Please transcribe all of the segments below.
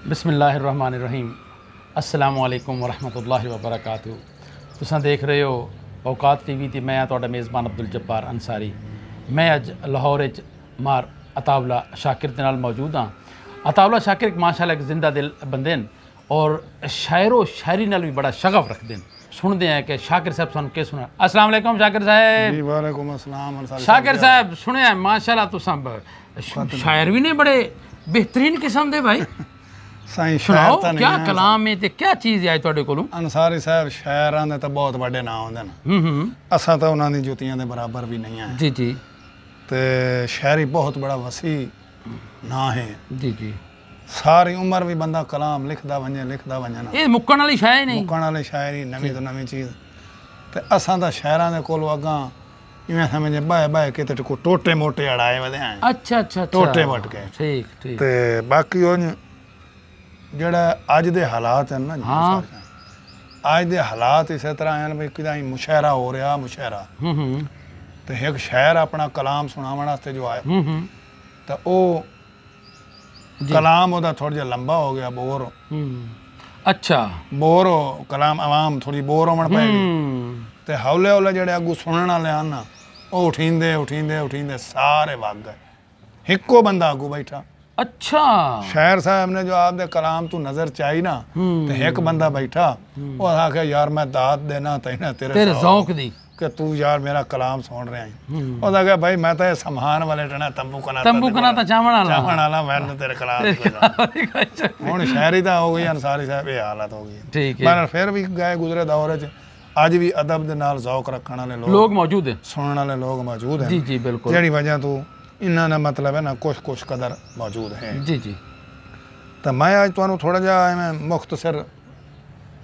बिस्मिल्लाहिर्रहमानिर्रहीम। अस्सलामु अलैकुम वरहमतुल्लाहि वबरकातुहू। तुसां देख रहे हो औकात टीवी ते मैं तुहाडा मेज़बान अब्दुल जब्बार अंसारी। मैं अज लाहौर मार अतावला शाकिर दे नाल मौजूद हाँ। अतावला शाकिर एक माशाअल्लाह एक जिंदा दिल बंदे न और शायरो शायरी नाल भी बड़ा शगफ रखते हैं। सुनते हैं कि शाकिर साहब सानू के सुना। अस्सलाम वालेकुम शाकिर साहब। जी वालेकुम अस्सलाम अंसारी शाकिर साहब सुने माशाअल्लाह तुसां शायर भी ने बड़े बेहतरीन किस्म दे भाई। साईं सुनाओ शायर क्या कलाम है ते क्या चीज़ है तुहाडे कोलों? अंसारी साहब शायरां दे तां बहुत वड्डे नाम होंदे न। असां तां उन्हां दी जुतियां दे बराबर भी नहीं है। जी जी। ते शायरी बहुत बड़ा वसी ना है। जी जी। सारी उम्र भी बंदा कलाम लिखदा वञे ना। ये मुक्कण वाली शायरी नहीं। मुक्कण वाली शायरी नवीं तो नवीं चीज़। ते असां तां शायरां दे कोलों अगां इवें समझे बाए किते को टोटे मोटे अड़ाए वदे हैं। अच्छा अच्छा टोटे वट के। ठीक ठीक। ते बाकी उन ਜਿਹੜਾ ਅੱਜ ਦੇ ਹਾਲਾਤ ਹਨ ਨਾ ਹਾਂ ਅੱਜ ਦੇ ਹਾਲਾਤ ਇਸੇ ਤਰ੍ਹਾਂ ਹਨ ਵੀ ਕਿਦਾਂ ਮੁਸ਼ਾਇਰਾ ਹੋ ਰਿਹਾ ਮੁਸ਼ਾਇਰਾ ਤੇ ਇੱਕ ਸ਼ਾਇਰ ਆਪਣਾ ਕਲਾਮ ਸੁਣਾਉਣ ਵਾਸਤੇ ਜੋ ਆਇਆ ਤਾਂ ਉਹ ਕਲਾਮ ਉਹਦਾ ਥੋੜਾ ਜਿਹਾ ਲੰਬਾ ਹੋ ਗਿਆ ਬੋਰ ਅੱਛਾ ਬੋਰ ਕਲਾਮ ਆਵਾਮ ਥੋੜੀ ਬੋਰ ਹੋਣ ਪੈਗੀ ਤੇ ਹੌਲੇ ਹੌਲੇ ਜਿਹੜੇ ਅੱਗੂ ਸੁਣਨ ਵਾਲੇ ਹਨ ਨਾ ਉਹ ਉਠੀਂਦੇ ਸਾਰੇ ਵਗ ਗਏ ਇੱਕੋ ਬੰਦਾ ਅੱਗੂ ਬੈਠਾ। अच्छा शायर साहब ने जो आपके कलाम तू नजर चाही ना तो एक बंदा बैठा वो आखे यार मैं दाद देना तेना तेरे ज़ौक़ दी कि तू यार मेरा कलाम सुन रहा है वो आखे भाई मैं तो सम्मान वाले टना तंबू कना तो चावण वाला मैं तेरे कलाम हुण शायरी तो हो गई अंसारी साहब ये हालत हो गई ठीक है पर फिर भी गए गुजरे दौर च अज भी अदब दे नाल ज़ौक़ रखण वाले लोग मौजूद है सुनने वाले लोग मौजूद हैं जी जी बिल्कुल जेड़ी वजह तू इन्ना ना मतलब है ना कुछ कदर मौजूद है जी जी। तो मैं आज तुहानू थोड़ा जिहा मुख्तसर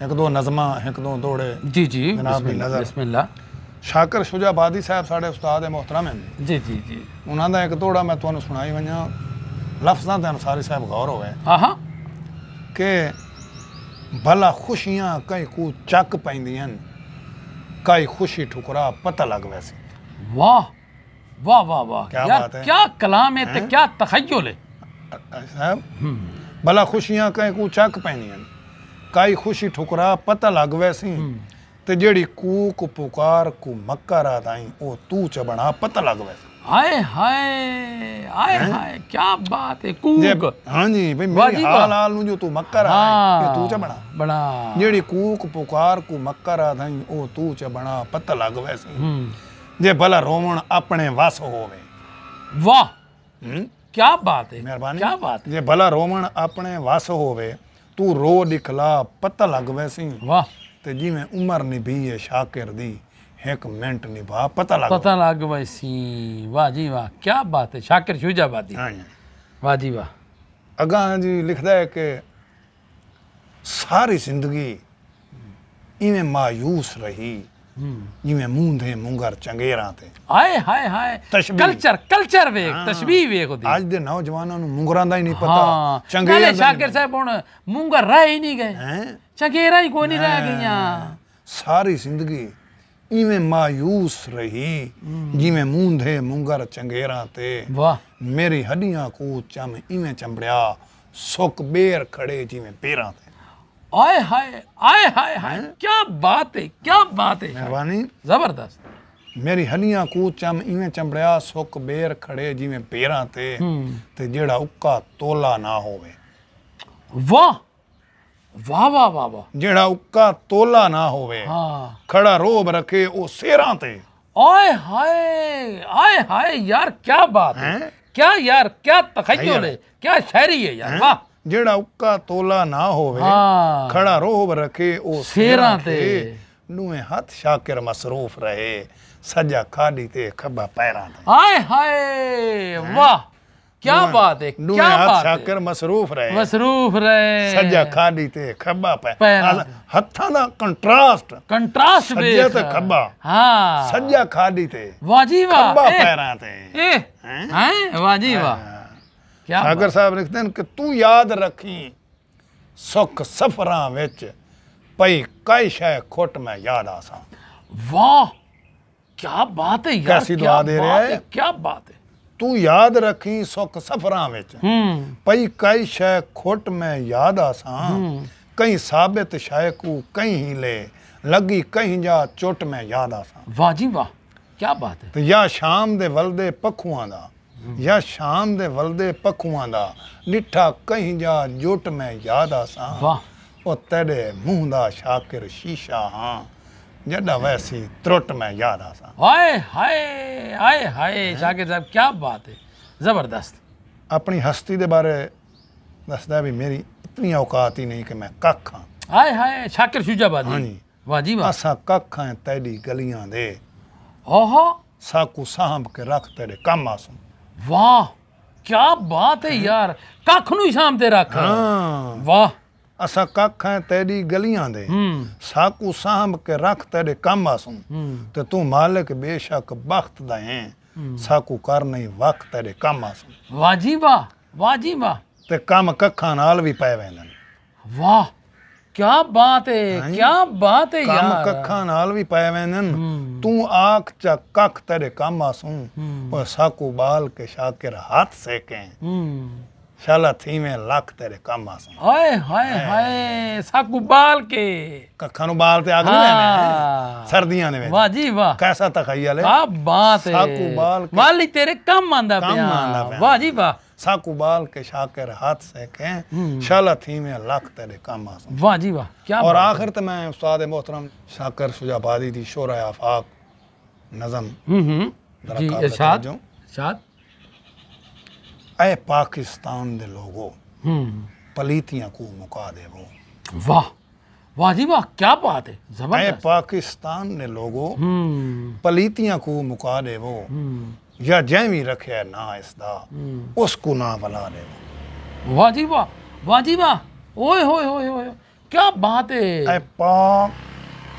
एक दो नज़मां एक दो दौड़े जी जी जनाब दी नज़र बिस्मिल्लाह। शाकिर शुजाबादी साहब साढ़े उस्ताद मोहतरम हैं जी जी जी उन्हां दा एक दौड़ा मैं तुहानू सुनाई वञा लफ्ज़ां दे अनुसारी साहब गौर होवे हाँ कि भला खुशियां कई को चक पैंदियां कई खुशी ठुकरा पता लग वैसे। वाह वाह वाह वाह क्या यार बात है? क्या कलाम है ते क्या तखय्युल है साहब। भला खुशियां कई को चक पैंदियां कई खुशी ठुकरा पता लग वैसी ते जेड़ी कूक पुकार को मक्का रात आई ओ तू च बना पता लग वैसी। हाय हाय हाय हाय क्या बात है कूक। हाँ जी भाई मेरी हाल नु जो तू मक्का रात आई तू च बना बना जेड़ी कूक पुकार को मक्का रात आई ओ तू च बना पता लग वैसी। जे भला रोवण अपने वस होवे। वाह क्या बात है मेहरबानी क्या बात है। जे भला रोवण अपने वस होवे तू रो दिखला पता लग वैसी। वाह ते जिवें उमर निभी है शाकिर दी एक मिनट निभा पता लग वैसी। वाह जी वाह क्या बात है शाकिर शुजाबादी। हाँ वाह जी वाह। अगा जी लिखदा है कि सारी जिंदगी इवें मायूस रही जिवें मूंधे मुंगर चंगेरां ते। हाय हाय हाय कल्चर वेख तशबीह वेख ओदी। आज दे नौजवानां नूं मुंगरां दा ही नहीं पता चंगेरां शाकिर साहब हुण मुंगर रह ही नहीं गए चंगेरां ही कोई नहीं रह गईयां। सारी जिंदगी इवें मायूस रही जिवें मूंधे मुंगर चंगेरां ते। वाह मेरी हड्डियां को चम इवें चंबड़िया सुक बेर खड़े जिवें पेरां ते। आए हाय आए हाय हाय क्या बात है क्या बात है। मेहरबानी जबरदस्त। मेरी हड्डियां को चम इवें चंबड़िया सुक बेर खड़े जिवें पेरां ते ते जेड़ा उक्का तोला ना होवे। वाह वाह वाह वाह वाह जेड़ा उक्का तोला ना होवे खड़ा रोब रखे ओ सेरां ते। आए हाय यार क्या बात है क्या यार क्या तखय्युल है क्या शायरी है यार। वाह जेड़ा उक्का तोला ना होवे खड़ा रोब रखे ओ सेरां ते नुए हाथ शाकिर मसरूफ रहे सजा खाड़ी ते खब्बा पैरां ते। हाय हाय वाह क्या बात है क्या बात है। शाकिर मसरूफ रहे सजा खाड़ी ते खब्बा पैरां हत्थां दा कंट्रास्ट सज्जा ते खब्बा हां सजा खाड़ी ते वाह जी वाह खब्बा पैरां ते। हैं वाह जी वाह। शाकिर साहब लिखते हैं कि तू याद रखी सुख सफरां विच पई कई शय खोट में याद आसा। वाह क्या बात है यार कैसी दुआ दे रहे हैं क्या बात है तू याद रखी सुख सफरां विच पई कई शै खोट में याद आसां कहीं साबित शै को कहीं ही ले लगी कहीं जा चोट में याद आसां वाह जी वाह क्या बात है ते या शाम दे वलदे पखुआं दा या शाम दे वलदे पखुआं दा डिठा कहीं जा जोट में याद आसां वाह ओ तेरे मुंह दा शाकिर शीशा हां जड़ा वैसी त्रुट में याद आसां हाय हाय हाय हाय शाकिर साहब क्या बात है जबरदस्त अपनी हस्ती दे बारे दसदा भी मेरी इतनी औकात ही नहीं कि मैं कख हां हाय हाय शाकिर शुजाबादी हाँ जी। वाह जी वाह असा कख हां तेरी गलियां दे ओहो साकू साहब के रख तेरे कम आसूं वाह क्या बात है यार कख नू ही सामते रख हाँ वाह असा कख हां तेरी गलियां दे साकू साहब के रख तेरे कम आसूं ते तू मालिक बेशक बख्त दा है साकू कर नहीं वक्त तेरे कम आसूं वाह जी वाह वाह जी वाह ते कम कखां नाल भी पै वेंदन वाह क्या बात है क्या बात है कम यार कखां नाल भी पै वेंदन तू आख च कख तेरे कम आसूं पर साकू बाल के शाकिर हाथ सेकें शाला थी में लख तेरे कम आसूं हाय हाय हाय साकू बाल के कखां नु बाल ते आग नहीं लेने हाँ। सर्दियां ने वाह जी वाह कैसा तखय्यल है क्या बात है साकू बाल के वाली तेरे कम आंदा कम पिया आंदा पिया। वाह जी वाह साकू बाल के शाकिर हाथ सेकें शाला थी में लख तेरे कम आसूं वाह जी वाह क्या और बात आखिर तो मैं उस्ताद मोहतरम शाकिर शुजाबादी दी शोरा आफाक नज़म जरा जी काबिल इरशाद तवज्जो। इरशाद ऐ पाकिस्तान दे लोगो पलीतियां को मुका देवो वाह वाह जी वाह क्या बात है ऐ जबरदस्त पाकिस्तान दे लोगो पलीतियां को मुका देवो या जैवी रखे ना इसदा उसको ना बला देवो वाह जी वाह जी वाह ओए होए होए होए क्या बात है ऐ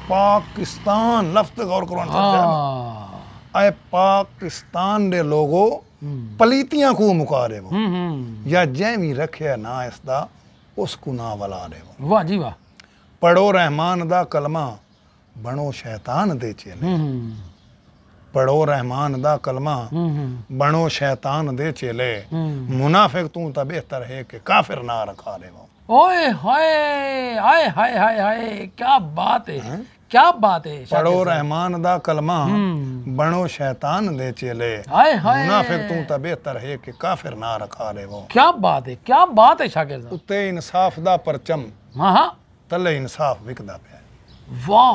पाकिस्तान लफ्ज़ गौर करो हाँ ऐ पाकिस्तान दे लोगो पलीतियां को मुका देवो या जैवी रखे ना इसदा उसको ना बला देवो वाह जी वाह पढ़ो रहमान दा कलमा बनो शैतान दे चेले पढ़ो रहमान दा कलमा बनो शैतान दे चेले मुनाफिक तू ता बेहतर है कि काफिर ना रखा देवो ओए हाय हाय हाय हाय हाय क्या बात है क्या बात है शाकिर पढ़ो साहब। रहमान दा कलमा बनो शैतान दे चेले हाय हाय मुनाफिक तू ता बेहतर है कि काफिर ना रखा देवो क्या बात है क्या बात है शाकिर साहब उत्ते इंसाफ दा परचम हाँ हाँ तले इंसाफ विकदा पे वाह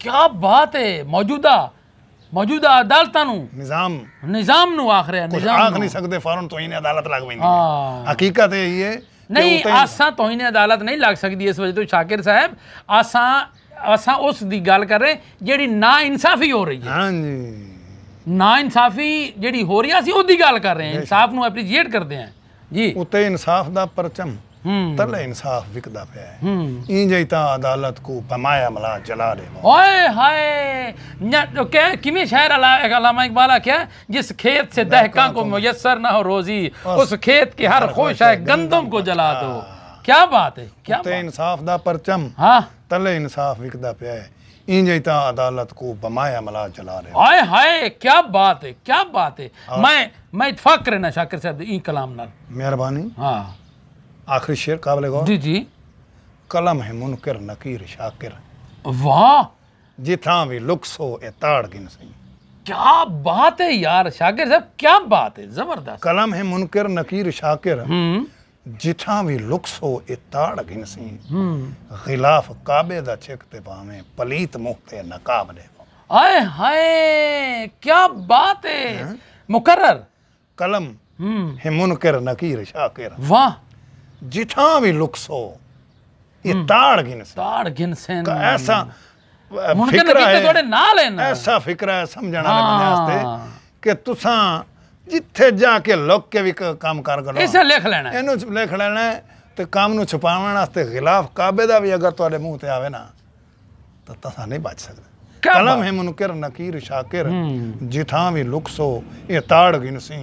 क्या बात है मौजूदा अदालतां नू निजाम नू आख रहे हैं कुछ निजाम आख नू। नहीं सकते फौरन तो इन्हें अदालत लग वेंदी हाँ। हकीकत है ये नहीं आसा तोहिने अदालत नहीं लग सकती इस वजह तो शाकिर साहब आसा उस दी गल कर रहे जेड़ी ना इंसाफी हो रही है हाँ जी ना इंसाफी जेड़ी हो रही है ਅਸੀਂ ਉਹਦੀ ਗੱਲ ਕਰ ਰਹੇ ਹਾਂ इंसाफ ਨੂੰ ਐਪਰੀਸ਼ੀਏਟ ਕਰਦੇ ਹਾਂ जी उत्ते इंसाफ दा परचम तले इंसाफ विकदा पे है इंज ही ता अदालत को पमाया मला चला दे ओए हाय क्या किमें शायर अल्लामा इकबाल क्या जिस खेत से दहका को मुयस्सर ना हो रोजी उस खेत की हर खुश है गंदम को जला दो क्या बात है क्या उत्ते इंसाफ दा परचम हाँ तले इंसाफ विकदा पे है इंज ही ता अदालत को पमाया मला चला दे हाय हाय क्या बात है मैं इत्फाक करना शाकिर साहब ई कलाम नाल मेहरबानी हाँ आखिरी शेर काबिल गौर जी कलम है मुनकर नकीर शाकिर वाह जिथा भी लुक्स हो ए ताड़ गिन सही क्या बात है यार शाकिर साहब क्या बात है जबरदस्त कलम है मुनकर नकीर शाकिर जिथा भी लुक्स हो ए ताड़ गिन सही खिलाफ काबे दा छिकते पावे पलीत मुक्ते नकाब दे हाय हाय क्या बात है मुकर्रर कलम है मुनकर नकीर शाकिर वाह जिथा भी लुक्स हो ये ताड़ गिन सही ताड़ गिनसेन ऐसा मुनकर फिक्रा नकीर है थोड़े नाल है ना ऐसा फिक्रा है समझण वाले बंदे वास्ते कि तुसां जिथे जाके लुक के भी काम कर करो इसे लिख लेना है। ਇਹਨੂੰ ਲਿਖ ਲੈਣਾ ਤੇ ਕੰਮ ਨੂੰ ਛੁਪਾਉਣ ਵਾਸਤੇ ਖਿਲਾਫ ਕਾਬੇ ਦਾ ਵੀ ਅਗਰ ਤੁਹਾਡੇ ਮੂੰਹ ਤੇ ਆਵੇ ਨਾ ਤਾਂ ਤੁਸੀਂ ਨਹੀਂ ਬਚ ਸਕਦੇ क्या कलम बात? है मुनकर नकीर शाकिर जिथा भी लुक्सो ये ताड़ गिनसी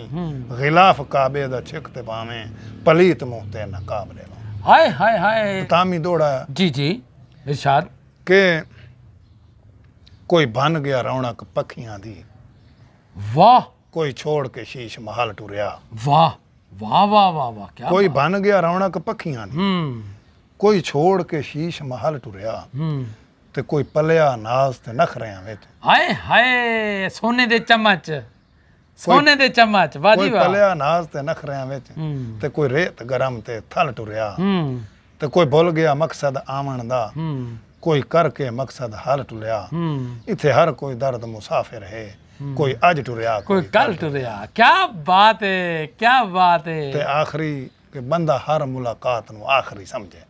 खिलाफ काबे दा छिकते पावें पलीत मुंह ते नकाब दे हाय हाय हाय तामी दौड़ा जी इरशाद के कोई बन गया रौनक पखियां दी वाह कोई छोड़ के शीश महल टुरिया। वाह वाह वाह वाह वाह, क्या कोई बन गया रौनक पखियां दी, कोई छोड़ के शीश महल टुरिया, ते कोई पलिया नाज ते नखरियां विच। हाय हाय, सोने दे चम्मच, सोने दे चम्मच, वाह जी कोई वाह। पलिया नाज ते नखरियां विच, ते कोई रेत गरम ते थल टुरिया, ते कोई भुल गया मकसद आमन दा, कोई करके मकसद हल टुरिया। इथे हर कोई दर्द मुसाफिर है, कोई अज टुरिया कोई कल टुरिया। क्या बात है, क्या बात है। ते आखिरी के बंदा हर मुलाकात नु आखिरी समझे।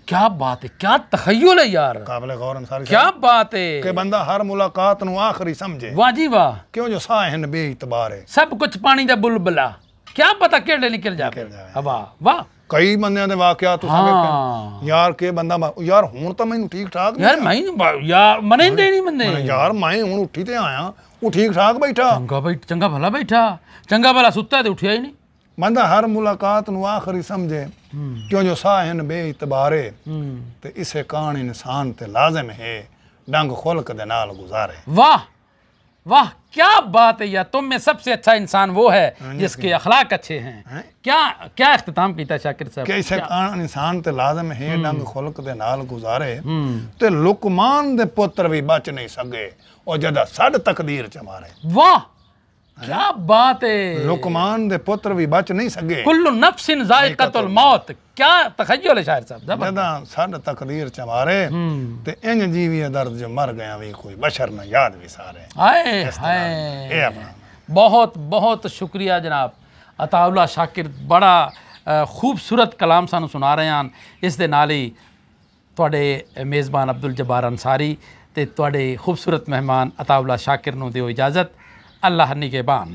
क्या बात है, क्या तखय्युल है यार, काबिल गौर अंसारी क्या बात है। के बंदा हर मुलाकात नु आखिरी समझे। वाह जी वाह। क्यों जो साहन बेइतबार है, सब कुछ पानी दा बुलबुला, क्या पता केड़े निकल जावे। वाह वाह। कई बंदियां दे वाकया तुसां हाँ। वेखे यार के बंदा यार हुण तां मैनू ठीक ठाक यार मैं यार मने नहीं बंदे यार मैं हुण उठी ते आया वो ठीक ठाक बैठा चंगा भला बैठा, चंगा भला सुता ते उठिया ही नहीं। बंदा हर मुलाकात नु आखिरी समझे, क्यों जो साहन बेइतबारे, ते इसे कान इंसान ते लाजिम है डंग खुल्क दे नाल गुजारे। वाह वाह, क्या बात है यार। तुम में सबसे अच्छा इंसान वो है जिसके अखलाक अच्छे हैं। क्या क्या इख्तिताम कीता शाकिर साहब। कि इसे कान इंसान ते लाजिम है डंग खुल्क दे नाल गुजारे, ते लुकमान दे पुत्र भी बच नहीं सके और जदा सड तकदीर च मारे। वाह क्या बात है। लुकमान दे पुत्र भी बच नहीं सके, कुल्लु नफ्सिन जायकातुल मौत। क्या तखय्युल है शायर साहब। जदा सड तकदीर च मारे, ते इंज जीवी दर्द जो मर गया भी कोई बशर न याद भी सारे। हाय हाय, बहुत बहुत शुक्रिया जनाब अताउल्ला शाकिर, बड़ा खूबसूरत कलाम सानू सुना रहे हैं। इस दे नाल ही तुहाडे मेज़बान अब्दुल जब्बार अंसारी ते तुहाडे खूबसूरत मेहमान अताउल्ला शाकिर नूं दिओ इजाज़त। अल्लाह निगहबान।